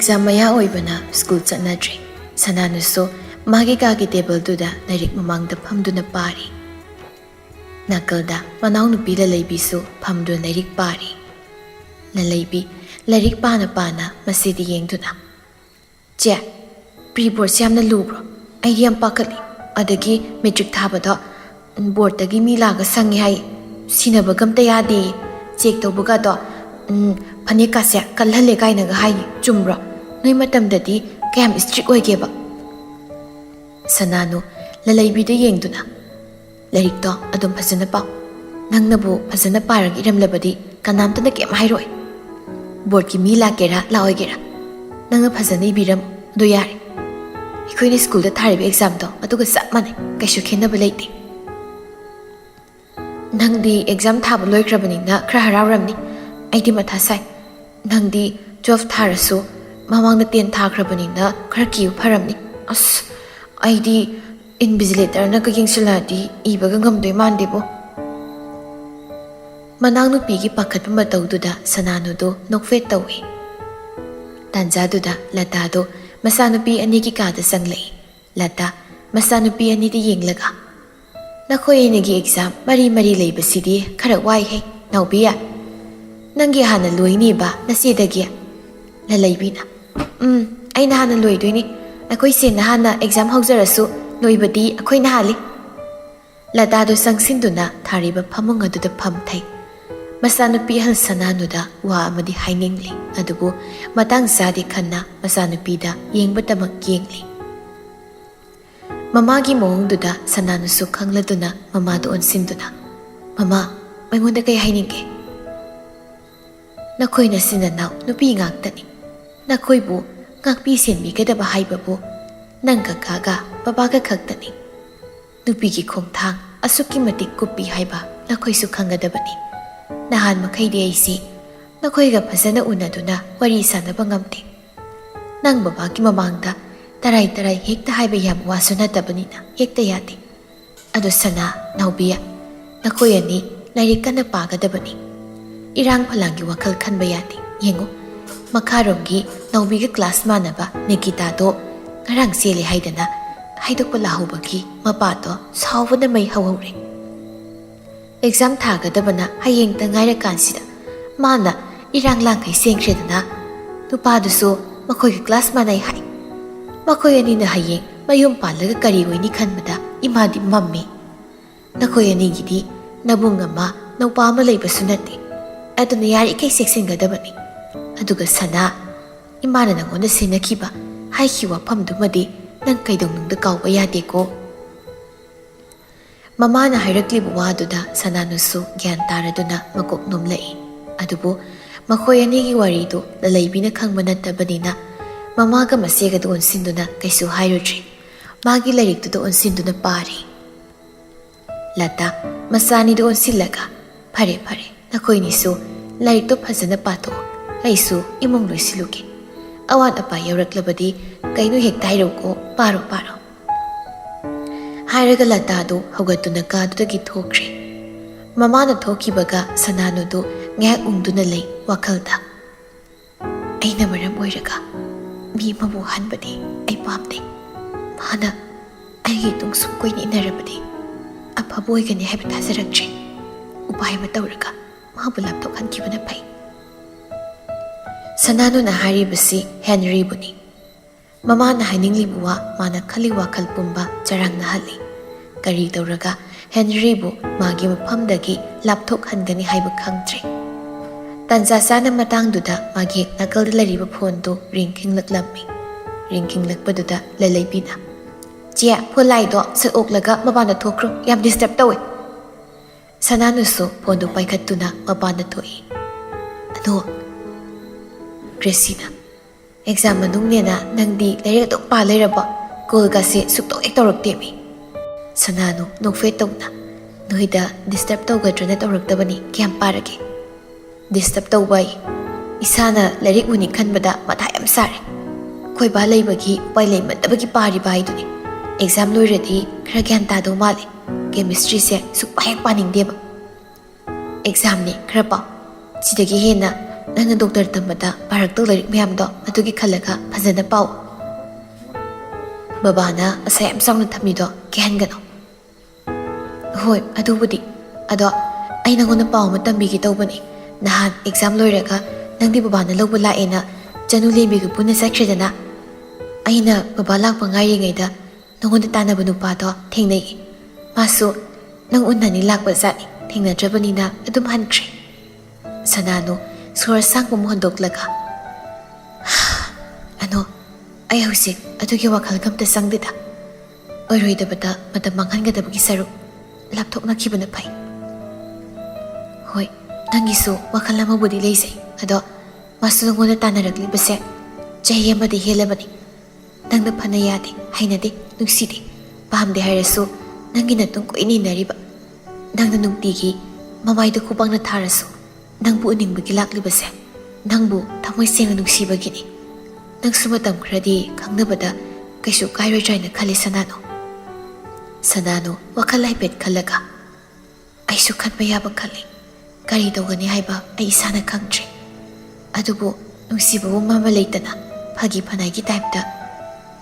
exam maya oibana school chatnadri sananuso magi kagi table duda lairik mamangda phamduna pari nakalda manaw nupi la leibisu phamdu lairik pari la leibi lairik pana pana masidi yengduna che pre-board yamna lubro ai yam pakali adagi metric thabada board tagi mi laga sangi hai sinaba gamta yadi check tobuga do phane kasya kalhale kaina ga hai chumra noi matam dadi kayam strict oigeba sananu lalaibi de yengduna lairik to adum phasana paw nangnabu phasana parag iramlabadi kanamtana kem hairoi board ki mi la kera la oigera nangna phasana ibiram do yare ikhoini school da thariba exam to aduga sap mane kaishu khenaba leite nangdi exam thaba loikrabani na khra harawramni aidi matha sai nangdi 12 tharasu mamangna 10 thakrabani na khra kiu pharamni as aidi invigilator na ka yengsiladi ibaga ngamdoi mandebo manang nupi gi pakhat ma tawduda sananu do nokfet tawi tanjaduda lata do masanupi ani ki ka da sanglei lata masanupi ani di yenglaga nakhoi ni gi exam mari mari leibasidi khara wai he naubiya nangi hana loini ba nasidagi la leibina aina hana loidoini akoi se na hana exam hojarasu loibadi akoi na hali lata do sangsinduna thariba phamung aduda phamthai masanupi hal sananuda wa amadi hainingli adubu matang sadi khanna masanupi da yengba yengli mama gi mongduda sananusu khangladuna mama do onsinduna mama maingonda kai hainingke nakhoi na sinanaw nupi ngaktani nakhoi bu ngakpi senmi kadaba haibabu nangka kaga baba ka khaktani nupi gi khongthang asuki matik kupi haiba nakhoi su khangadabani nahan makhaidi aisi nakhoi ga phasana unaduna wari sanaba ngamte nang baba ki mamangda tarai tarai hekta haiba yam wasuna tabanina hekta yati adu sana naubiya nakhoi ani lairik kana pagadabani irang phalangi wakhal khanba yati yengo makharomgi naubiga class manaba nikita do ngarang sele haidana haidokpa lahubagi mapato sawbana mai hawhore exam thagadabana hayeng ta ngaira kansida mana irang langkai sengkhredana nupaduso makhoi class manai hai makhoi ani na hayeng mayum palaga kari hoini khanbada imadi mammi nakhoi ani gidi nabunga ma naupa ma leibasu nate aduna yari kai seksengadabani aduga sana imana nangonda senakiba haikhiwa phamdumadi nang kaidongnungda kawba yadeko mamana hairaklibu waduda sananusu gyan taraduna makok numlai adubu makhoi anigi waridu lalaibina khangba nattabanina mamaga masega do onsinduna kaisu hairudri magi lairik do onsinduna pari lata masani do onsillaga phare phare nakhoi nisu lairik to phajana pato aisu imong loisiluke awat apa yauraklabadi kainu hekta hairoko paro paro hairaga lata do hogatuna ka dudagi thokre mamana thokibaga sananu do ngak ungduna lei wakhalda aina maram oiraga mi mabu hanbadi ai pamde mana ai tung sum koini inarabadi aphaboi gani habi tasaraktre upai ma tawraga mabu laptop hankibana pai sananu na haribasi Henry buni mama na hainingli buwa mana khali wakhal pumba charang na hali kari tawraga Henry bu magi mafamdagi laptop hangani haiba khangtre tanza sana matang duda magi nakal lariba phone do ringking laklammi ringking lakpaduda lalaibina chia phulai do se oklaga mabana thokro yam disturb tawe sananu so phone do paikhatuna mabana thoi ado Christina exam manung nena nangdi laire to pa laire ba kol ga se suk to ek torok temi sananu nokfe tawna noida disturb taw ga trana torok tabani kyam parage disturb taw bai isana laire uni khanbada matha yam sare khoi ba leibagi pai leimat tabagi pari bai duni exam loiradi khra gyan ta do male chemistry se suk pa hek paning deba exam ni khra pa sidagi hena ꯅꯪꯅ doctor ꯇꯝꯕꯗ ꯄꯥꯔꯛꯇꯧ ꯂꯥꯏꯔꯤꯛ ꯃꯌꯥꯝꯗꯣ ꯑꯗꯨꯒꯤ ꯈꯜꯂꯒ ꯐꯖꯅ ꯄꯥꯎ ꯕꯕꯥꯅ ꯑꯁꯥ ꯌꯥꯝ ꯆꯥꯎꯅ ꯊꯝꯃꯤꯗꯣ ꯀꯤꯍꯟꯒꯅꯣ ꯍꯣꯏ ꯑꯗꯨꯕꯨꯗꯤ ꯑꯗꯣ ꯑꯩ ꯅꯪꯉꯣꯟꯗ ꯄꯥꯎ ꯑꯃ ꯇꯝꯕꯤꯒꯦ ꯇꯧꯕꯅꯤ ꯅꯍꯥꯟ ꯑꯦꯛꯖꯥꯝ ꯂꯣꯏꯔꯒ ꯅꯪꯗꯤ ꯕꯕꯥꯅ ꯂꯧꯕ ꯂꯥꯛꯑꯦꯅ ꯆꯅꯨ ꯂꯦꯝꯕꯤꯒ ꯄꯨꯟꯅ ꯆꯠꯈ꯭ꯔꯦꯗꯅ ꯑꯩꯅ ꯕꯕꯥ ꯂꯥꯛꯄ ꯉꯥꯏꯔꯤꯉꯩꯗ ꯅꯪꯉꯣꯟꯗ ꯇꯥꯟꯅꯕ ꯅꯨꯄꯥꯗꯣ ꯊꯦꯡꯅꯩ ꯃꯥꯁꯨ ꯅꯪ ꯎꯅꯅꯤ ꯂꯥꯛꯄ ꯖꯥꯠꯅꯤ ꯊꯦꯡꯅꯗ꯭ꯔꯕꯅꯤꯅ ꯑꯗꯨꯝ ꯍꯟꯈ꯭ꯔꯦ ꯁꯅꯥꯅꯨ ꯁꯣꯔ ꯁꯥꯡꯕ ꯑꯃ ꯍꯣꯟꯗꯣꯛꯂꯒ ꯑꯅꯣ ꯑꯩ ꯍꯧꯖꯤꯛ ꯑꯗꯨꯒꯤ ꯋꯥꯈꯜꯒ ꯑꯝꯇ ꯆꯪꯗꯦꯗ ꯑꯣꯏꯔꯣꯏꯗꯕꯗ ꯃꯇꯝ ꯃꯥꯡꯍꯟꯒꯗꯕꯒꯤ ꯁꯔꯨꯛ ꯂꯥꯞꯊꯣꯛꯅꯈꯤꯕꯅ ꯐꯩ ꯍꯣꯏ ꯅꯪꯒꯤꯁꯨ ꯋꯥꯈꯜ ꯑꯃꯕꯨꯗꯤ ꯂꯩꯖꯩ ꯑꯗꯣ ꯃꯥꯁꯨ ꯅꯪꯉꯣꯟꯗ ꯇꯥꯟꯅꯔꯛꯂꯤꯕꯁꯦ ꯆꯍꯤ ꯑꯃꯗꯤ ꯍꯦꯜꯂꯕꯅꯤ ꯅꯪꯅ ꯐꯅ ꯌꯥꯗꯦ ꯍꯩꯅꯗꯦ ꯅꯨꯡꯁꯤꯗꯦ ꯄꯥꯝꯗꯦ ꯍꯥꯏꯔꯁꯨ ꯅꯪꯒꯤ ꯅꯇꯨꯡ ꯀꯣꯏꯅ ꯏꯟꯅꯔꯤꯕ ꯅꯪꯅ ꯅꯨꯡꯇꯤꯒꯤ ꯃꯃꯥꯏꯗ ꯈꯨꯕꯥꯛꯅ ꯊꯥꯔꯁꯨ ꯅꯪꯕꯨ ꯎꯅꯤꯡꯕꯒꯤ ꯂꯥꯛꯂꯤꯕꯁꯦ ꯅꯪꯕꯨ ꯊꯃꯣꯏ ꯁꯦꯡꯅ ꯅꯨꯡꯁꯤꯕꯒꯤꯅꯤ ꯅꯪꯁꯨ ꯃꯇꯝ ꯈꯔꯗꯤ ꯈꯪꯅꯕꯗ ꯀꯩꯁꯨ ꯀꯥꯏꯔꯣꯏꯗ꯭ꯔꯥ ꯈꯜꯂꯤ ꯁꯅꯥꯅꯨ ꯋꯥꯈꯜ ꯍꯥꯏꯐꯦꯠ ꯈꯜꯂꯒ ꯑꯩꯁꯨ ꯈꯟꯕ ꯌꯥꯕ ꯈꯜꯂꯤ ꯀꯔꯤ ꯇꯧꯒꯅꯤ ꯍꯥꯏꯕ ꯑꯩ ꯏꯁꯥꯅ ꯈꯪꯗ꯭ꯔꯤ ꯑꯗꯨꯕꯨ ꯅꯨꯡꯁꯤꯕꯕꯨ ꯃꯃ ꯂꯩꯇꯅ ꯐꯥꯒꯤ ꯐꯅꯥꯏꯒꯤ ꯇꯥꯏꯞꯇ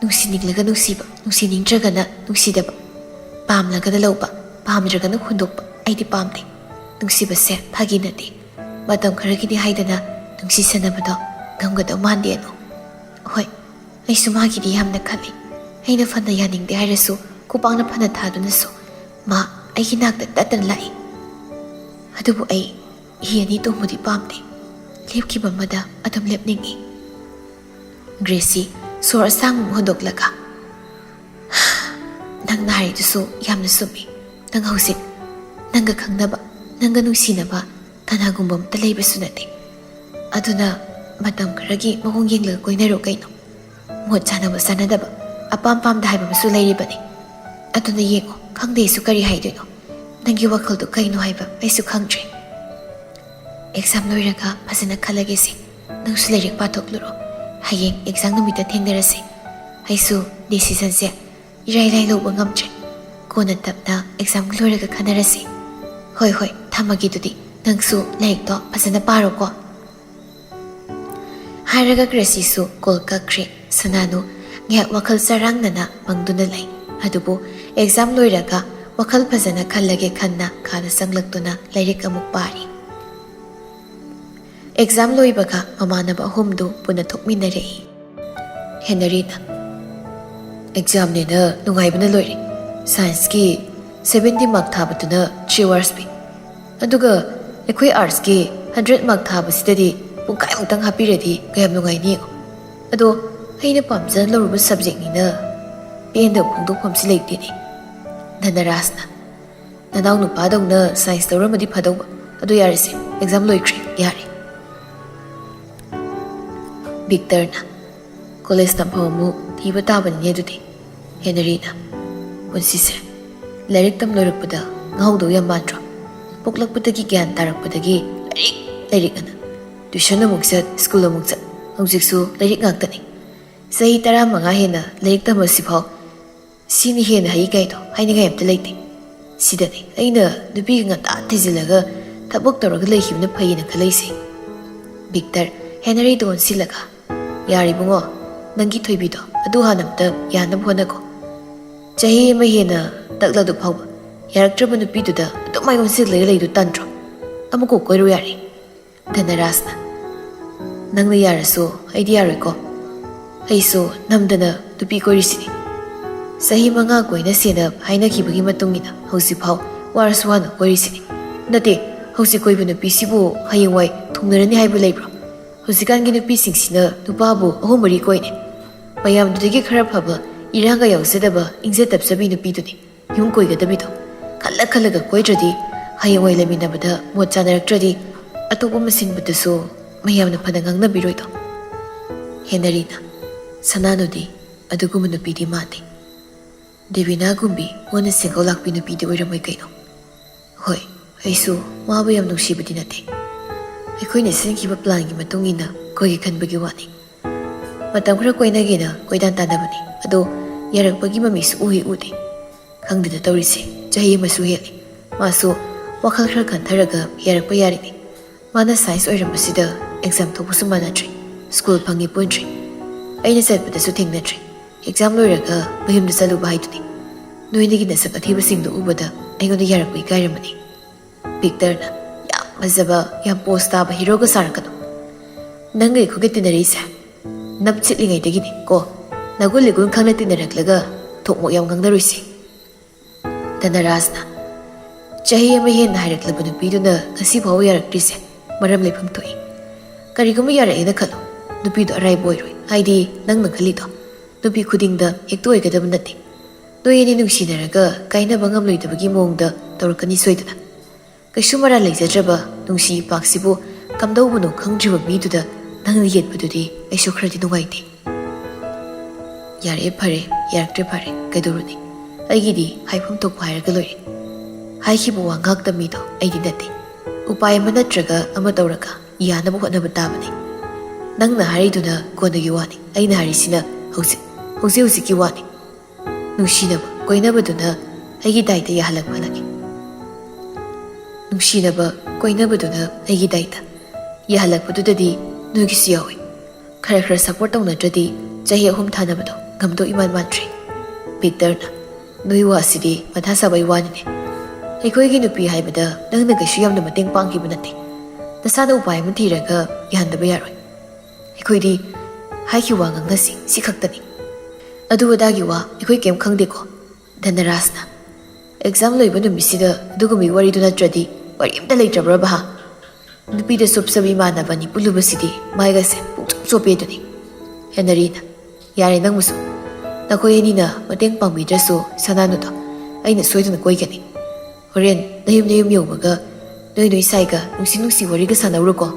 ꯅꯨꯡꯁꯤꯅꯤꯡꯂꯒ ꯅꯨꯡꯁꯤꯕ ꯅꯨꯡꯁꯤꯅꯤꯡꯗ꯭ꯔꯒꯅ ꯅꯨꯡꯁꯤꯗꯕ ꯄꯥꯝꯂꯒꯅ ꯂꯧꯕ ꯄꯥꯝꯗ꯭ꯔꯒꯅ ꯍꯨꯟꯗꯣꯛꯄ ꯑꯩꯗꯤ ꯄꯥꯝꯗꯦ ꯅꯨꯡꯁꯤꯕꯁꯦ ꯐꯥꯒꯤ ꯅꯠꯇꯦ ꯃꯇꯝ ꯈꯔꯒꯤꯗꯤ ꯍꯥꯏꯗꯅ ꯅꯨꯡꯁꯤꯁꯟꯅꯕꯗꯣ ꯉꯝꯒꯗꯧ ꯃꯥꯟꯗꯦꯅꯣ ꯍꯣꯏ ꯑꯩꯁꯨ ꯃꯥꯒꯤꯗꯤ ꯌꯥꯝꯅ ꯈꯜꯂꯤ ꯑꯩꯅ ꯐꯅ ꯌꯥꯅꯤꯡꯗꯦ ꯍꯥꯏꯔꯁꯨ ꯈꯨꯄꯥꯛꯅ ꯐꯅ ꯊꯥꯗꯨꯅꯁꯨ ꯃꯥ ꯑꯩꯒꯤ ꯅꯥꯛꯇ ꯇꯠꯇꯅ ꯂꯥꯛꯏ ꯑꯗꯨꯕꯨ ꯑꯩ ꯍꯤ ꯑꯅꯤ ꯇꯣꯡꯕꯗꯤ ꯄꯥꯝꯗꯦ ꯂꯦꯞꯈꯤꯕ ꯑꯃꯗ ꯑꯗꯨꯝ ꯂꯦꯞꯅꯤꯡꯉꯤ ꯒ꯭ꯔꯦꯁꯤ ꯁꯣꯔ ꯑꯁꯥꯡꯕ ꯑꯃ ꯍꯣꯟꯗꯣꯛꯂꯒ ꯅꯪꯅ ꯍꯥꯏꯔꯤꯗꯨꯁꯨ ꯌꯥꯝꯅ ꯆꯨꯝꯃꯤ ꯅꯪ ꯍꯧꯖꯤꯛ ꯅꯪꯒ ꯈꯪꯅꯕ ꯅꯪꯒ ꯅꯨꯡꯁꯤꯅꯕ ꯀꯅꯥꯒꯨꯝꯕ ꯑꯝꯇ ꯂꯩꯕꯁꯨ ꯅꯠꯇꯦ ꯑꯗꯨꯅ ꯃꯇꯝ ꯈꯔꯒꯤ ꯃꯑꯣꯡ ꯌꯦꯡꯂꯒ ꯀꯣꯏꯅꯔꯣ ꯀꯩꯅꯣ ꯃꯣꯠ ꯆꯥꯅꯕ ꯆꯥꯅꯗꯕ ꯑꯄꯥꯝ ꯄꯥꯝꯗ ꯍꯥꯏꯕ ꯑꯃꯁꯨ ꯂꯩꯔꯤꯕꯅꯤ ꯑꯗꯨꯅ ꯌꯦꯡꯉꯣ ꯈꯪꯗꯦ ꯑꯩꯁꯨ ꯀꯔꯤ ꯍꯥꯏꯗꯣꯏꯅꯣ ꯅꯪꯒꯤ ꯋꯥꯈꯜꯗꯣ ꯀꯩꯅꯣ ꯍꯥꯏꯕ ꯑꯩꯁꯨ ꯈꯪꯗ꯭ꯔꯦ ꯑꯦꯛꯖꯥꯝ ꯂꯣꯏꯔꯒ ꯐꯖꯅ ꯈꯜꯂꯒꯦꯁꯤ ꯅꯪꯁꯨ ꯂꯥꯏꯔꯤꯛ ꯄꯥꯊꯣꯛꯂꯨꯔꯣ ꯍꯌꯦꯡ ꯑꯦꯛꯖꯥꯝ ꯅꯨꯃꯤꯠꯇ ꯊꯦꯡꯅꯔꯁꯤ ꯑꯩꯁꯨ ꯗꯤꯁꯤꯖꯟꯁꯦ ꯏꯔꯥꯏ ꯂꯥꯏ ꯂꯧꯕ ꯉꯝꯗ꯭ꯔꯦ ꯀꯣꯟꯅ ꯇꯞꯅ ꯑꯦꯛꯖꯥꯝ ꯂꯣꯏꯔꯒ ꯈꯟꯅꯔꯁꯤ ꯍꯣꯏ ꯍꯣꯏ ꯊꯝꯃꯒꯦ ꯑꯗꯨꯗꯤ ꯅꯪꯁꯨ ꯂꯥꯏꯔꯤꯛꯇꯣ ꯐꯖꯅ ꯄꯥꯔꯣꯀꯣ ꯍꯥꯏꯔꯒ ꯒ꯭ꯔꯦꯁꯤꯁꯨ ꯀꯣꯜ ꯀꯛꯈ꯭ꯔꯦ ꯁꯅꯥꯅꯨ ꯉꯥꯏꯍꯥꯛ ꯋꯥꯈꯜ ꯆꯔꯥꯡꯅꯅ ꯃꯪꯗꯨꯅ ꯂꯩ ꯑꯗꯨꯕꯨ ꯑꯦꯛꯖꯥꯝ ꯂꯣꯏꯔꯒ ꯋꯥꯈꯜ ꯐꯖꯅ ꯈꯜꯂꯒꯦ ꯈꯟꯅ ꯈꯥꯗ ꯆꯪꯂꯛꯇꯨꯅ ꯂꯥꯏꯔꯤꯛ ꯑꯃꯨꯛ ꯄꯥꯔꯤ ꯑꯦꯛꯖꯥꯝ ꯂꯣꯏꯕꯒ ꯃꯃꯥꯟꯅꯕ ꯑꯍꯨꯝꯗꯨ ꯄꯨꯟꯅ ꯊꯣꯛꯃꯤꯟꯅꯔꯛꯏ ꯍꯦꯅꯔꯤꯅ ꯑꯦꯛꯖꯥꯝꯅꯦꯅ ꯅꯨꯡꯉꯥꯏꯕꯅ ꯂꯣꯏꯔꯦ ꯁꯥꯏꯟꯁꯀꯤ 70 ꯃꯥꯔꯛ ꯊꯥꯕꯗꯨꯅ 3 ꯑꯋꯥꯔꯁ ꯄꯤ ꯑꯗꯨꯒ ꯑꯩꯈꯣꯏ ꯑꯥꯔꯠꯁꯀꯤ 100 ꯃꯥꯔꯛ ꯊꯥꯕꯁꯤꯗꯗꯤ ꯄꯨꯡꯈꯥꯏꯃꯨꯛꯇꯪ ꯍꯥꯞꯄꯤꯔꯗꯤ ꯀꯌꯥꯝ ꯅꯨꯡꯉꯥꯏꯅꯤ ꯑꯗꯣ ꯑꯩꯅ ꯄꯥꯝꯖꯅ ꯂꯧꯔꯨꯕ ꯁꯕꯖꯦꯛꯅꯤꯅ ꯄꯦꯟꯗꯕ ꯐꯣꯡꯗꯣꯛꯐꯝꯁꯤ ꯂꯩꯇꯦꯅꯦ ꯙꯅꯔꯥꯖꯅ ꯅꯅꯥꯎ ꯅꯨꯄꯥꯗꯧꯅ ꯁꯥꯏꯟꯁ ꯂꯧꯔꯝꯃꯗꯤ ꯐꯗꯧꯕ ꯑꯗꯨ ꯌꯥꯔꯁꯦ ꯑꯦꯛꯖꯥꯝ ꯂꯣꯏꯈ꯭ꯔꯦ ꯌꯥꯔꯦ ꯚꯤꯛꯇꯔꯅ ꯀꯣꯂꯦꯖ ꯇꯝꯐꯝ ꯑꯃꯨꯛ ꯊꯤꯕ ꯇꯥꯕꯅꯤꯅꯦ ꯑꯗꯨꯗꯤ ꯍꯦꯅꯔꯤꯅ ꯄꯨꯟꯁꯤꯁꯦ ꯂꯥꯏꯔꯤꯛ ꯇꯝ ꯂꯣꯏꯔꯛꯄꯗ ꯉꯥꯎꯗꯧ ꯌꯥꯝ ꯃꯥꯟꯗ꯭ꯔꯣ ꯄꯣꯛꯂꯛꯄꯗꯒꯤ ꯒ꯭ꯌꯥꯟ ꯇꯥꯔꯛꯄꯗꯒꯤ ꯂꯥꯏꯔꯤꯛ ꯑꯅ ꯇ꯭ꯌꯨꯁꯟ ꯑꯃꯨꯛ ꯆꯠ ꯁ꯭ꯀꯨꯜ ꯑꯃꯨꯛ ꯆꯠ ꯍꯧꯖꯤꯛꯁꯨ ꯂꯥꯏꯔꯤꯛ ꯉꯥꯛꯇꯅꯤ ꯆꯍꯤ 15 ꯍꯦꯟꯅ ꯂꯥꯏꯔꯤꯛ ꯇꯝꯕꯁꯤꯐꯥꯎ ꯁꯤꯅꯤ ꯍꯦꯟꯅ ꯍꯩ ꯀꯥꯏꯗꯣ ꯍꯥꯏꯅꯤꯡꯉꯥꯏ ꯑꯝꯇ ꯂꯩꯇꯦ ꯁꯤꯗꯅꯤ ꯑꯩꯅ ꯅꯨꯄꯤꯒ ꯉꯟꯇꯥ ꯊꯤꯖꯤꯜꯂꯒ ꯊꯕꯛ ꯇꯧꯔꯒ ꯂꯩꯈꯤꯕꯅ ꯐꯩꯌꯦꯅ ꯈꯜꯂꯛꯏꯁꯦ ꯚꯤꯛꯇꯔ ꯍꯦꯅꯔꯤꯗ ꯑꯣꯟꯁꯤꯜꯂꯒ ꯌꯥꯔꯤꯕꯨꯡꯉꯣ ꯅꯪꯒꯤ ꯊꯣꯏꯕꯤꯗꯣ ꯑꯗꯨ ꯍꯥꯟꯅ ꯑꯝꯇ ꯌꯥꯅꯕ ꯍꯣꯠꯅꯀꯣ ꯆꯍꯤ ꯑꯃ ꯍꯦꯟꯅ ꯇꯛꯂꯗꯨ ꯐꯥꯎꯕ ꯌꯥꯔꯛꯇ꯭ꯔꯕ ꯅꯨꯄꯤꯗꯨꯗ ꯑꯗꯨꯃꯥꯏ ꯑꯣꯟꯁꯤꯜꯂꯒ ꯂꯩꯗꯨ ꯇꯟꯗ꯭ꯔꯣ ꯑꯃꯨꯛꯀ ꯀꯣꯏꯔꯨ ꯌꯥꯔꯦ ꯙꯅꯔꯥꯖꯅ ꯅꯪꯅ ꯌꯥꯔꯁꯨ ꯑꯩꯗꯤ ꯌꯥꯔꯣꯏꯀꯣ ꯑꯩꯁꯨ ꯅꯝꯗꯅ ꯅꯨꯄꯤ ꯀꯣꯏꯔꯤꯁꯤꯅꯤ ꯆꯍꯤ 5 ꯀꯣꯏꯅ ꯁꯦꯅ ꯍꯥꯏꯅꯈꯤꯕꯒꯤ ꯃꯇꯨꯡꯏꯟꯅ ꯍꯧꯖꯤꯛꯐꯥꯎ ꯋꯥꯔꯁꯨ ꯋꯥꯅ ꯀꯣꯏꯔꯤꯁꯤꯅꯤ ꯅꯠꯇꯦ ꯍꯧꯖꯤꯛ ꯀꯣꯏꯕ ꯅꯨꯄꯤꯁꯤꯕꯨ ꯍꯌꯦꯡꯋꯥꯏ ꯊꯨꯡꯅꯔꯅꯤ ꯍꯥꯏꯕ ꯂꯩꯕ꯭ꯔꯣ ꯍꯧꯖꯤꯛꯀꯥꯟꯒꯤ ꯅꯨꯄꯤꯁꯤꯡꯁꯤꯅ ꯅꯨꯄꯥꯕꯨ 3-4 ꯀꯣꯏꯅꯦ ꯃꯌꯥꯝꯗꯨꯗꯒꯤ ꯈꯔ ꯐꯕ ꯏꯔꯥꯡꯒ ꯌꯥꯎꯖꯗꯕ ꯏꯪꯖ ꯇꯞꯆꯕꯤ ꯅꯨꯄꯤꯗꯨꯅꯤ ꯌꯨꯝ ꯀꯣꯏꯒꯗꯕꯤꯗꯣ ꯈꯜꯂꯒ ꯀꯣꯏꯗ꯭ꯔꯗꯤ ꯍꯌꯦꯡꯋꯥꯏ ꯂꯩꯃꯤꯟꯅꯕꯗ ꯃꯣꯠ ꯆꯥꯅꯔꯛꯇ꯭ꯔꯗꯤ ꯑꯇꯣꯞꯄ ꯑꯃ ꯁꯤꯟꯕꯗꯨꯁꯨ ꯃꯌꯥꯝꯅ ꯐꯅ ꯉꯥꯡꯅꯕꯤꯔꯣꯏꯗꯣ ꯍꯦꯅꯔꯤꯅ ꯁꯅꯥꯅꯨꯗꯤ ꯑꯗꯨꯒꯨꯝꯕ ꯅꯨꯄꯤꯗꯤ ꯃꯥꯟꯗꯦ ꯗꯦꯕꯤꯅꯥꯒꯨꯝꯕꯤ ꯃꯣꯟꯅ ꯁꯦꯡꯒꯧ ꯂꯥꯛꯄꯤ ꯅꯨꯄꯤꯗꯤ ꯑꯣꯏꯔꯝꯃꯣꯏ ꯀꯩꯅꯣ ꯍꯣꯏ ꯑꯩꯁꯨ ꯃꯥꯕꯨ ꯌꯥꯝ ꯅꯨꯡꯁꯤꯕꯗꯤ ꯅꯠꯇꯦ ꯑꯩꯈꯣꯏꯅ ꯁꯤꯟꯈꯤꯕ ꯄ꯭ꯂꯥꯟꯒꯤ ꯃꯇꯨꯡꯏꯟꯅ ꯀꯣꯏꯒꯦ ꯈꯟꯕꯒꯤ ꯋꯥꯅꯤ ꯃꯇꯝ ꯈꯔ ꯀꯣꯏꯅꯒꯦꯅ ꯀꯣꯏꯗꯥꯟ ꯇꯥꯟꯅꯕꯅꯤ ꯑꯗꯣ ꯌꯥꯔꯛꯄꯒꯤ ꯃꯃꯤꯁꯨ ꯎꯗꯦ ꯈꯪꯗꯦꯗ ꯇꯧꯔꯤꯁꯦ ꯆꯍꯤ ꯑꯃꯁꯨ ꯍꯦꯜꯂꯤ ꯃꯥꯁꯨ ꯋꯥꯈꯜ ꯈꯔ ꯈꯟꯊꯔꯒ ꯌꯥꯔꯛꯄ ꯌꯥꯔꯤꯅꯤ ꯃꯥꯅ science ꯑꯣꯏꯔꯝꯕꯁꯤꯗ exam thokpusu manatri school phangi pointri aina chatpadasu thengnatri exam loiraga mayumda chaluba haiduni noinigi nasak athiba singdu ubada aingonda yarakpui kairamani Victor na yam mazaba yam post taba hero ga sarakadu nangai khuge tinarise nap chitlingai dagini ko nagul ligun khangna tinaraklaga thokmo yam gangdaruisi Dhanarasna chahi ama hen hairakla nupiduna ngasi bhaw yarakrise maram lepham thoi kariguma yaraina khalo nupido arai boiroi haidi nangna khalido nupi khudingda hekto oigadaba nati noyeni nungsinaraga kainaba ngamloidabagi mongda tawrakani soiduna kaisumara leijadraba nungsi paksibu kamdaubuno khangdriba miduda nangna yetpadudi aisu khradi nungaite yare phare yaraktre phare kaiduruni aigidi haifam thokpa hairaga loire haikhibu wa ngakta mido aidi nate upai ama natraga ama tawraga yanabu hotnaba tabani nangna hariduna konagi wani aina harisina hausi wani nungsinaba koinabaduna aigi daita yahalakmanagi nungsinaba koinabaduna aigi daita yahalakpadudadi nugisu yawi khara support tawnadradi chahi ahum thanabado ngamdo iman mantri Victorna noi wasidi matha sabai wanine aikoigi nupi haibada nangna kaisu yamna mateng pangkiba nate nasana upai ama thiraga yahandaba yaroi aikoidi haiki wa ngangnasi si khaktani adu wadagi wa aikoi kem khangdeko Dhanarasna exam loiba numisida dugumi wari du natradi wari amta leitrabra baha nupida subsabi manabani pulubasidi maigase pukchop chopeduni Henarina yare nangmusu nakoi anina mateng pangbidrasu sananudo aina soiduna koigani horen nayum yaubaga noi saiga nungsi wariga sanaruko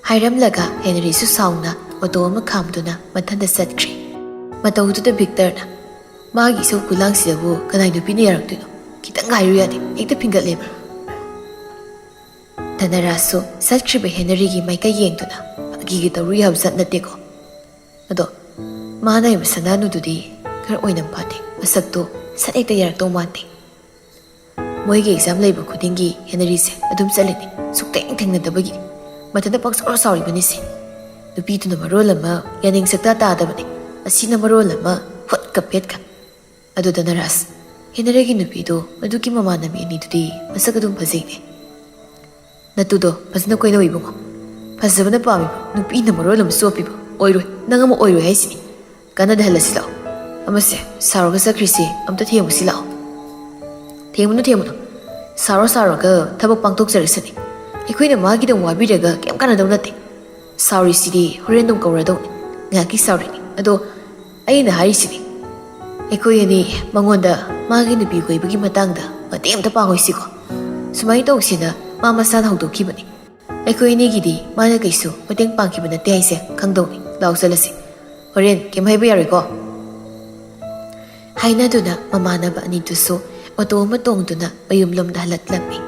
hairamlaga Henry su sauna oto ama khamduna mathanda satkri mataududa Victorna magi so kulangsidabu kanai nupina yaraktuno kitang ngairu yadi ekta pingatleba Dhanarasu satkriba Henry gi maika yengtuna agigi tawri habsat nateko ado mana yam sananududi kar oinam phate masakto satekta yarakto mate moigi exam leiba khudingi Henry se adum chalini sukteng thengnadabagi mathanda paksor sauri banisi nupituna marolama yaning sakta tadabani asina marolama hot kapetka adu Dhanaras Henry nupido aduki mamanami anidudi masagadum phajine natudo phajna koina oibungo phajabana pami nupina marolama sopibo oiroi nangama oiroi haisini kanada halasila amase saroga sakrisi amta themusila themunu saroga thabak pangtok jarisani aikoina magidam wabiraga kem kanadau nate sauri sidi horendum kauradau ngaki sauri ado aina harisini aikoyani mangonda magi nupi goibagi matangda matem ta pangoisiko sumai tawsina mama san hawdokibani aikoyani gidi mana kaisu mateng pangkibana te haise khangdoni lawsalasi horen kem haiba yariko hainaduna mamanaba anidusu oto ama tongduna mayumlomda halaklami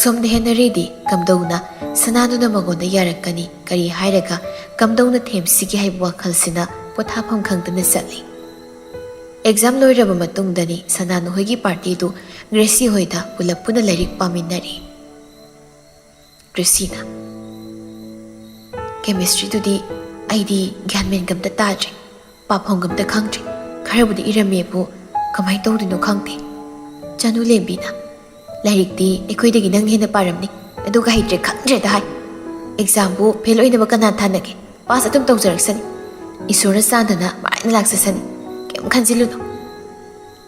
somda Henry kamdawna sanaduna magonda yarakani kari hairaga kamdawna themsigi haiba wakhalsina pothafam khangdana chatli exam loiraba matungdani sananu hoigi party du Gracie hoida pulapuna lairik paminari Gracie na chemistry dudi aidi gyanmen gamta tadre paphom gamta khangdre kharabudi iramebu kamai tawdino khangte chanu lembina lairik di ekoidagi nang hena paramni aduga haitre khangdre da hai exam bu fail oinaba kana thanage pass atum tawjaraksani isura sandana maina laksasani kem khanjiluno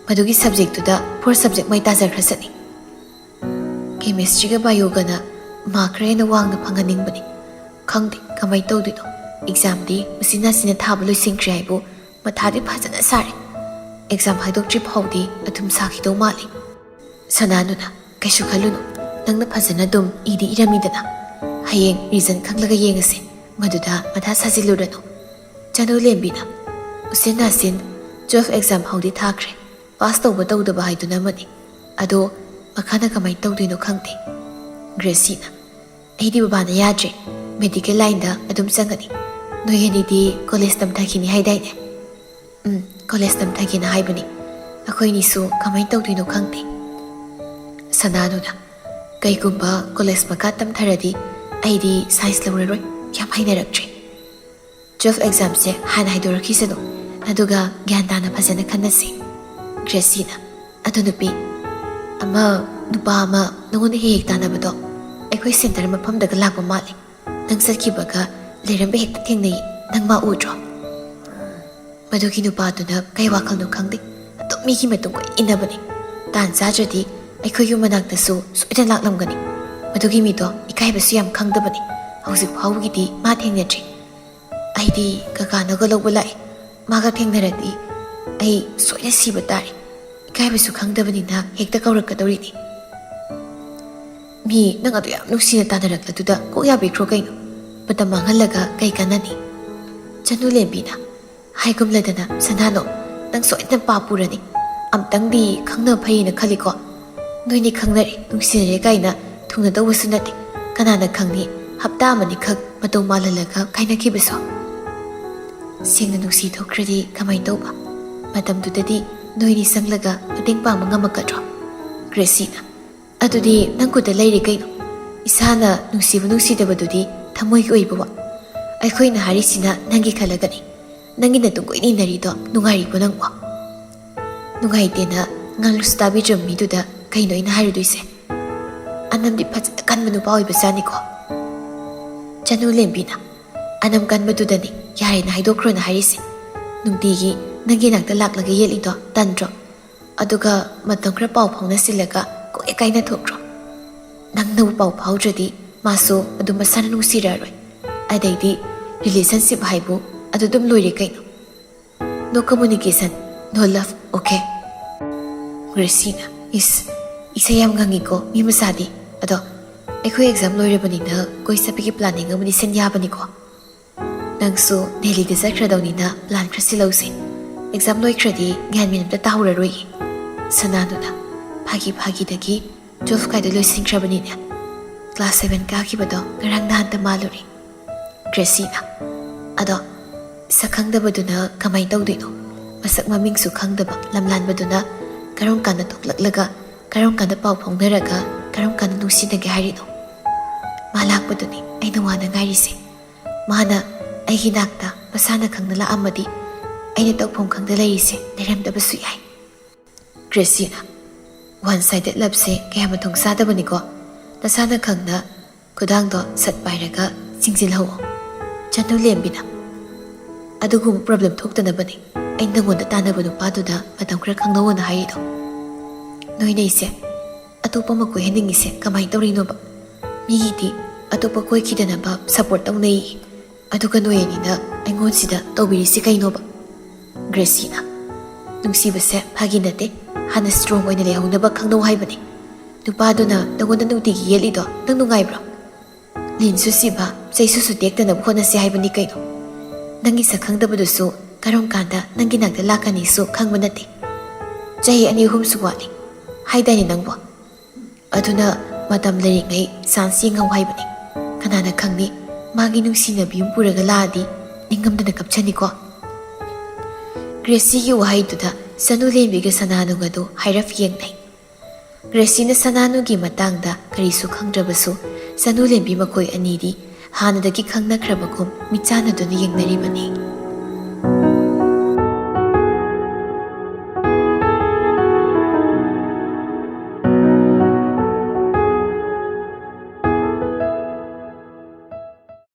madugi subject da for subject mai tajarkhasani chemistry ga bio gana makre na wangna phanganingbani khangdi kamai tawdino exam di usina sina thaba loisingkri haibu mathadi phajana sare exam haidoktri phawdi athum sakhido mali sananuna kaisu khalunu nangna phajana dum idi iramidana hayeng reason khanglaga yengase maduda matha sajilurano chanu lembina usina sin 12 exam haudi thakre pass tawba tawdaba haiduna mani ado makhana kamai tawdino khangte Gracie na aidi babana yadre medical line da adum sangani noyani di college tam thakini haidaine college tam thakina haibani akhoi ni su kamai tawdino khangte sananu na kaigumba college maka tam tharadi ꯑꯩꯗꯤ science ꯂꯧꯔꯔꯣꯏ ꯌꯥꯝ ꯍꯩꯅꯔꯛꯇ꯭ꯔꯦ 12 ꯑꯦꯛꯖꯥꯝꯁꯦ ꯍꯥꯟꯅ ꯍꯥꯏꯗꯣꯔꯛꯈꯤꯁꯅꯨ ꯑꯗꯨꯒ ꯒ꯭ꯌꯥꯟ ꯇꯥꯅ ꯐꯖꯅ ꯈꯟꯅꯁꯤ ꯒ꯭ꯔꯦꯁꯤꯅ ꯑꯗꯨ ꯅꯨꯄꯤ ꯅꯨꯄꯥ ꯑꯃ ꯅꯉꯣꯟꯗ ꯍꯦꯛ ꯇꯥꯟꯅꯕꯗꯣ ꯑꯩꯈꯣꯏ ꯁꯦꯟꯇꯔ ꯃꯐꯝꯗꯒ ꯂꯥꯛꯄ ꯃꯥꯜꯂꯤ ꯅꯪ ꯆꯠꯈꯤꯕꯒ ꯂꯩꯔꯝꯕ ꯍꯦꯛꯇ ꯊꯦꯡꯅꯩ ꯅꯪ ꯃꯥ ꯎꯗ꯭ꯔꯣ ꯃꯗꯨꯒꯤ ꯅꯨꯄꯥꯗꯨꯅ ꯀꯩ ꯋꯥꯈꯜꯅꯣ ꯈꯪꯗꯦ ꯑꯗꯨꯝ ꯃꯤꯒꯤ ꯃꯇꯨꯡ ꯀꯣꯏ ꯏꯟꯅꯕꯅꯤ ꯇꯥꯟ ꯆꯥꯗ꯭ꯔꯗꯤ ꯑꯩꯈꯣꯏ ꯌꯨꯝ ꯃꯅꯥꯛꯇꯁꯨ ꯁꯣꯏꯗꯅ ꯂꯥꯛꯂꯝꯒꯅꯤ ꯃꯗꯨꯒꯤ ꯃꯤꯗꯣ ꯏꯀꯥꯏꯕꯁꯨ ꯌꯥꯝ ꯈꯪꯗꯕꯅꯤ ꯍꯧꯖꯤꯛ ꯐꯥꯎꯕꯒꯤꯗꯤ ꯃꯥ ꯊꯦꯡꯅꯗ꯭ꯔꯤ ꯑꯩꯗꯤ ꯀꯀꯥꯅꯒ ꯂꯧꯕ ꯂꯥꯛꯏ 마가 ꯊꯦꯡꯅꯔꯗꯤ ꯑꯩ ꯁꯣꯏꯅ ꯁꯤꯕ ꯇꯥꯔꯦ ꯏꯀꯥꯏꯕꯁꯨ ꯈꯪꯗꯕꯅꯤꯅ ꯍꯦꯛꯇ ꯀꯧꯔꯛꯀꯗꯧꯔꯤꯅꯤ ꯃꯤ ꯅꯪ ꯑꯗꯨ ꯌꯥꯝ ꯅꯨꯡꯁꯤꯅ ꯇꯥꯟꯅꯔꯛꯂꯗꯨꯗ ꯀꯣꯛ ꯌꯥꯕꯤꯈ꯭ꯔꯣ ꯀꯩꯅꯣ ꯃꯇꯝ ꯃꯥꯡꯍꯜꯂꯒ ꯀꯩ ꯀꯥꯟꯅꯅꯤ ꯆꯅꯨ ꯂꯦꯝꯕꯤꯅ ꯍꯥꯏꯒꯨꯝꯂꯗꯅ ꯁꯅꯥꯅꯣ ꯅꯪ ꯁꯣꯏꯗꯅ ꯄꯥ ꯄꯨꯔꯅꯤ ꯑꯝꯇꯪꯗꯤ ꯈꯪꯅ ꯐꯩꯅ ꯈꯜꯂꯤꯀꯣ ꯅꯣꯏꯅꯤ ꯈꯪꯅꯔꯦ ꯅꯨꯡꯁꯤꯅꯔꯦ ꯀꯥꯏꯅ ꯊꯨꯡꯅꯗꯧꯕꯁꯨ ꯅꯠꯇꯦ ꯀꯅꯥꯅ ꯈꯪꯅꯤ ꯍꯞꯇꯥ ꯑꯃꯅꯤꯈꯛ ꯃꯇꯧ ꯃꯥꯜꯍꯜꯂꯒ ꯀꯥꯏꯅꯈꯤꯕꯁꯨ ꯁꯦꯡꯅ ꯅꯨꯡꯁꯤ ꯊꯣꯛꯈ꯭ꯔꯗꯤ ꯀꯃꯥꯏꯅ ꯇꯧꯕ ꯃꯇꯝꯗꯨꯗꯗꯤ ꯅꯣꯏꯅꯤ ꯆꯪꯂꯒ ꯃꯇꯦꯡ ꯄꯥꯡꯕ ꯉꯝꯃꯛꯀꯗ꯭ꯔꯣ ꯒ꯭ꯔꯦꯁꯤꯅ ꯑꯗꯨꯗꯤ ꯅꯪ ꯈꯨꯠꯇ ꯂꯩꯔꯤ ꯀꯩꯅꯣ ꯏꯁꯥꯅ ꯅꯨꯡꯁꯤꯕ ꯅꯨꯡꯁꯤꯗꯕꯗꯨꯗꯤ ꯊꯃꯣꯏꯒꯤ ꯑꯣꯏꯕ ꯋꯥ ꯑꯩꯈꯣꯏꯅ ꯍꯥꯏꯔꯤꯁꯤꯅ ꯅꯪꯒꯤ ꯈꯜꯂꯒꯅꯤ ꯅꯪꯒꯤ ꯅꯇꯨꯡ ꯀꯣꯏꯅ ꯏꯟꯅꯔꯤꯗꯣ ꯅꯨꯡꯉꯥꯏꯔꯤꯕꯣ ꯅꯪꯕꯣ ꯅꯨꯡꯉꯥꯏꯇꯦꯅ ꯉꯥꯡꯂꯨꯁꯨ ꯇꯥꯕꯤꯗ꯭ꯔꯕ ꯃꯤꯗꯨꯗ ꯀꯩꯅꯣ ꯑꯩꯅ ꯍꯥꯏꯔꯨꯗꯣꯏꯁꯦ ꯑꯅꯝꯗꯤ ꯐꯖꯅ ꯀꯟꯕ ꯅꯨꯄꯥ ꯑꯣꯏꯕꯖꯥꯠꯅꯤꯀꯣ ꯆꯅꯨ ꯂꯦꯝꯕꯤꯅ ꯑꯅꯝ ꯀꯟꯕꯗꯨꯗꯅꯤ ꯌꯥꯔꯦꯅ ꯍꯥꯏꯗꯣꯛꯈ꯭ꯔꯣꯅ ꯍꯥꯏꯔꯤꯁꯦ ꯅꯨꯡꯇꯤꯒꯤ ꯅꯪꯒꯤ ꯅꯥꯛꯇ ꯂꯥꯛꯂꯒ ꯌꯦꯠꯂꯤꯗꯣ ꯇꯟꯗ꯭ꯔꯣ ꯑꯗꯨꯒ ꯃꯇꯝ ꯈꯔ ꯄꯥꯎ ꯐꯥꯎꯅꯁꯤꯜꯂꯒ ꯀꯣꯛꯑꯦ ꯀꯥꯏꯅ ꯊꯣꯛꯇ꯭ꯔꯣ ꯅꯪꯅꯕꯨ ꯄꯥꯎ ꯐꯥꯎꯗ꯭ꯔꯗꯤ ꯃꯥꯁꯨ ꯑꯗꯨꯝ ꯃꯁꯥꯅ ꯅꯨꯡꯁꯤꯔꯔꯣꯏ ꯑꯗꯩꯗꯤ ꯔꯤꯂꯦꯁꯟꯁꯤꯞ ꯍꯥꯏꯕꯨ ꯑꯗꯨ ꯑꯗꯨꯝ ꯂꯣꯏꯔꯦ ꯀꯩꯅꯣ ꯅꯣ ꯀꯝꯃꯨꯅꯤꯀꯦꯁꯟ ꯅꯣ ꯂꯚ ꯑꯣꯀꯦ ꯒ꯭ꯔꯦꯁꯤꯅ ꯏꯁꯩ ꯌꯥꯝ ꯉꯪꯉꯤꯀꯣ ꯃꯤ ꯃꯆꯥꯗꯤ ꯑꯗꯣ ꯑꯩꯈꯣꯏ ꯑꯦꯛꯖꯥꯝ ꯂꯣꯏꯔꯕꯅꯤꯅ ꯀꯣꯏ ꯆꯠꯄꯒꯤ ꯄ꯭ꯂꯥꯅꯤꯡ ꯑꯃꯗꯤ ꯁꯤꯟ ꯌꯥꯕꯅꯤꯀꯣ ꯅꯪꯁꯨ ꯗꯦꯜꯂꯤꯗ ꯆꯠꯈ꯭ꯔꯗꯧꯅꯤꯅ ꯄ꯭ꯂꯥꯟ ꯈꯔ ꯁꯤꯜꯂꯧꯁꯤ ꯑꯦꯛꯖꯥꯝ ꯂꯣꯏꯈ꯭ꯔꯗꯤ ꯒ꯭ꯌꯥꯟ ꯃꯦꯟ ꯑꯝꯇ ꯇꯥꯍꯧꯔꯔꯣꯏꯌꯦ ꯁꯅꯥꯗꯨꯅ ꯐꯥꯒꯤꯗꯒꯤ 12 ꯀꯥꯏꯗ ꯂꯣꯏꯁꯤꯟꯈ꯭ꯔꯕꯅꯤꯅꯦ ꯀ꯭ꯂꯥꯁ 7 ꯀꯥꯈꯤꯕꯗꯣ ꯉꯔꯥꯡ ꯅꯍꯥꯟꯇ ꯃꯥꯜꯂꯨꯔꯤ ꯒ꯭ꯔꯦꯁꯤꯅ ꯑꯗꯣ ꯁꯛꯈꯪꯗꯕꯗꯨꯅ ꯀꯃꯥꯏꯅ ꯇꯧꯗꯣꯏꯅꯣ ꯃꯁꯛ ꯃꯃꯤꯡꯁꯨ ꯈꯪꯗꯕ ꯂꯝꯂꯥꯟꯕꯗꯨꯅ ꯀꯔꯝ ꯀꯥꯟꯗ ꯊꯣꯛꯂꯛꯂꯒ ꯀꯔꯝ ꯀꯥꯟꯗ ꯄꯥꯎ ꯐꯥꯎꯅꯔꯒ ꯀꯔꯝ ꯀꯥꯟꯗ ꯅꯨꯡꯁꯤꯅꯒꯦ ꯍꯥꯏꯔꯤꯅꯣ ꯃꯥ ꯂꯥꯛꯄꯗꯨꯅꯤ ꯑꯩꯅ ꯋꯥꯅ ꯉꯥꯏꯔꯤꯁꯦ ꯃꯥꯅ ꯑꯩꯒꯤ ꯅꯥꯛꯇ ꯃꯁꯥꯅ ꯈꯪꯅ ꯂꯥꯛꯑꯝꯃꯗꯤ ꯑꯩꯅ ꯇꯧꯐꯝ ꯈꯪꯗ ꯂꯩꯔꯤꯁꯦ ꯂꯩꯔꯝꯗꯕꯁꯨ ꯌꯥꯏ ꯒ꯭ꯔꯦꯁꯤꯅ ꯋꯥꯟ ꯁꯥꯏꯗꯦꯠ ꯂꯞꯁꯦ ꯀꯌꯥ ꯃꯊꯣꯡ ꯆꯥꯗꯕꯅꯤꯀꯣ ꯅꯁꯥꯅ ꯈꯪꯅ ꯈꯨꯗꯥꯡꯗꯣ ꯁꯠ ꯄꯥꯏꯔꯒ ꯆꯤꯡꯁꯤꯜꯍꯧꯑꯣ ꯆꯅꯨ ꯂꯦꯝꯕꯤꯅ ꯑꯗꯨꯒꯨꯝꯕ ꯄ꯭ꯔꯣꯕ꯭ꯂꯦꯝ ꯊꯣꯛꯇꯅꯕꯅꯤ ꯑꯩ ꯅꯪꯉꯣꯟꯗ ꯇꯥꯟꯅꯕ ꯅꯨꯄꯥꯗꯨꯗ ꯃꯇꯝ ꯈꯔ ꯈꯪꯅꯧꯑꯣꯅ ꯍꯥꯏꯔꯤꯗꯣ ꯅꯣꯏꯅꯩꯁꯦ ꯑꯇꯣꯞꯄ ꯑꯃ ꯀꯣꯏꯍꯟꯅꯤꯡꯉꯤꯁꯦ ꯀꯃꯥꯏꯅ ꯇꯧꯔꯤꯅꯣꯕ ꯃꯤꯒꯤꯗꯤ ꯑꯇꯣꯞꯄ ꯀꯣꯏꯈꯤꯗꯅꯕ ꯁꯞꯄꯣꯔꯠ ꯇꯧꯅꯩ ꯑꯗꯨꯒ ꯅꯣꯏ ꯑꯅꯤꯅ ꯑꯩꯉꯣꯟꯁꯤꯗ ꯇꯧꯕꯤꯔꯤꯁꯤ ꯀꯩꯅꯣꯕ ꯒ꯭ꯔꯦꯁꯤꯅ ꯅꯨꯡꯁꯤꯕꯁꯦ ꯐꯥꯒꯤ ꯅꯠꯇꯦ ꯍꯥꯟꯅ ꯁ꯭ꯇ꯭ꯔꯣꯡ ꯑꯣꯏꯅ ꯂꯩꯍꯧꯅꯕ ꯈꯪꯅꯧ ꯍꯥꯏꯕꯅꯤ ꯅꯨꯄꯥꯗꯨꯅ ꯅꯪꯉꯣꯟꯗ ꯅꯨꯡꯇꯤꯒꯤ ꯌꯦꯠꯂꯤꯗꯣ ꯅꯪ ꯅꯨꯡꯉꯥꯏꯕ꯭ꯔꯣ ꯂꯤꯟꯁꯨ ꯁꯤꯕ ꯆꯩꯁꯨꯁꯨ ꯇꯦꯛꯇꯅꯕ ꯍꯣꯠꯅꯁꯤ ꯍꯥꯏꯕꯅꯤ ꯀꯩꯅꯣ ꯅꯪꯒꯤ ꯁꯛꯈꯪꯗꯕꯗꯨꯁꯨ ꯀꯔꯝ ꯀꯥꯟꯗ ꯅꯪꯒꯤ ꯅꯥꯛꯇ ꯂꯥꯛꯀꯅꯤꯁꯨ ꯈꯪꯕ ꯅꯠꯇꯦ ꯆꯍꯤ 2-3ꯁꯨ ꯋꯥꯠꯂꯤ ꯍꯥꯏꯗꯥꯏꯅꯦ ꯅꯪꯕꯣ ꯑꯗꯨꯅ ꯃꯇꯝ ꯂꯩꯔꯤꯉꯩ ꯆꯥꯟꯁ ꯌꯦꯡꯍꯧ ꯍꯥꯏꯕꯅꯤ ꯀꯅꯥꯅ ꯈꯪꯅꯤ ꯃꯥꯒꯤ ꯅꯨꯡꯁꯤꯅꯕꯤ ꯑꯃ ꯄꯨꯔꯒ ꯂꯥꯛꯑꯗꯤ ꯅꯤꯡꯉꯝꯗꯅ ꯀꯞꯆꯅꯤꯀꯣ ꯒ꯭ꯔꯦꯁꯤꯒꯤ ꯋꯥꯍꯩꯗꯨꯗ ꯆꯅꯨ ꯂꯦꯝꯕꯤꯒ ꯁꯅꯥꯅꯨꯒꯗꯨ ꯍꯥꯏꯔꯞ ꯌꯦꯡꯅꯩ ꯒ꯭ꯔꯦꯁꯤꯅ ꯁꯅꯥꯅꯨꯒꯤ ꯃꯇꯥꯡꯗ ꯀꯔꯤꯁꯨ ꯈꯪꯗ꯭ꯔꯕꯁꯨ ꯆꯅꯨ ꯂꯦꯝꯕꯤ ꯃꯈꯣꯏ ꯑꯅꯤꯗꯤ ꯍꯥꯟꯅꯗꯒꯤ ꯈꯪꯅꯈ꯭ꯔꯕꯒꯨꯝ ꯃꯤꯠꯆꯥꯟꯅꯗꯨꯅ ꯌꯦꯡꯅꯔꯤꯕꯅꯤ